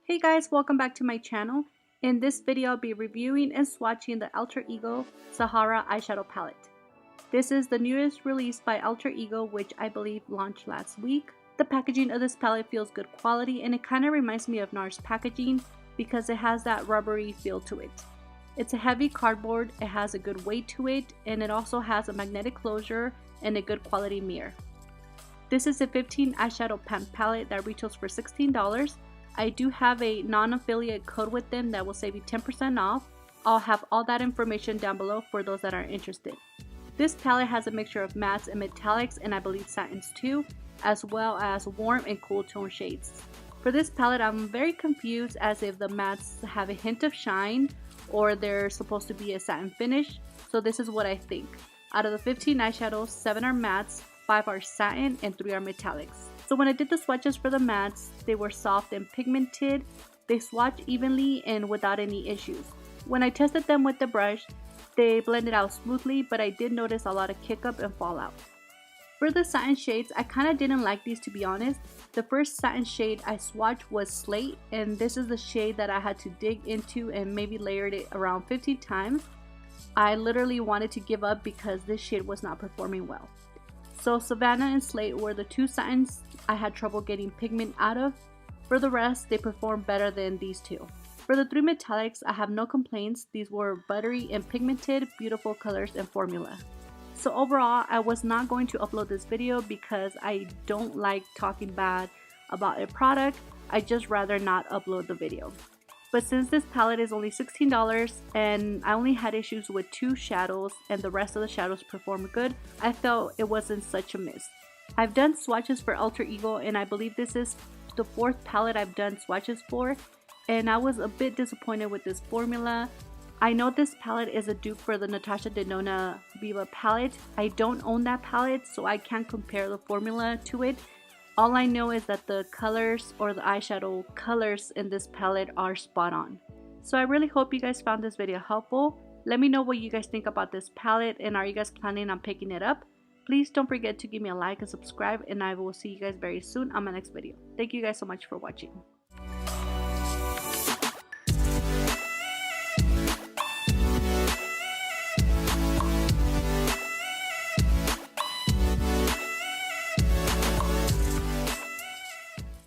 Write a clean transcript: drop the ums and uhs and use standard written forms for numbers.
Hey guys, welcome back to my channel. In this video, I'll be reviewing and swatching the Alter Ego SAHARA eyeshadow palette. This is the newest release by Alter Ego, which I believe launched last week. The packaging of this palette feels good quality and it kind of reminds me of NARS packaging because it has that rubbery feel to it. It's a heavy cardboard, it has a good weight to it, and it also has a magnetic closure and a good quality mirror. This is a 15 eyeshadow pan palette that retails for $16. I do have a non-affiliate code with them that will save you 10% off. I'll have all that information down below for those that are interested. This palette has a mixture of mattes and metallics, and I believe satins too, as well as warm and cool tone shades. For this palette, I'm very confused as if the mattes have a hint of shine or they're supposed to be a satin finish, so this is what I think. Out of the 15 eyeshadows, 7 are mattes, 5 are satin, and 3 are metallics. So when I did the swatches for the mattes, they were soft and pigmented. They swatched evenly and without any issues. When I tested them with the brush, they blended out smoothly, but I did notice a lot of kick up and fallout. For the satin shades, I kind of didn't like these, to be honest. The first satin shade I swatched was Slate, and this is the shade that I had to dig into and maybe layered it around 15 times. I literally wanted to give up because this shade was not performing well. So Savannah and Slate were the two satins I had trouble getting pigment out of. For the rest, they performed better than these two. For the 3 metallics, I have no complaints. These were buttery and pigmented, beautiful colors and formula. So overall, I was not going to upload this video because I don't like talking bad about a product. I just rather not upload the video. But since this palette is only $16 and I only had issues with 2 shadows and the rest of the shadows performed good, I felt it wasn't such a miss. I've done swatches for Alter Ego and I believe this is the 4th palette I've done swatches for, and I was a bit disappointed with this formula. I know this palette is a dupe for the Natasha Denona Viva palette. I don't own that palette, so I can't compare the formula to it. All I know is that the colors or the eyeshadow colors in this palette are spot on. So I really hope you guys found this video helpful. Let me know what you guys think about this palette and are you guys planning on picking it up? Please don't forget to give me a like and subscribe, and I will see you guys very soon on my next video. Thank you guys so much for watching.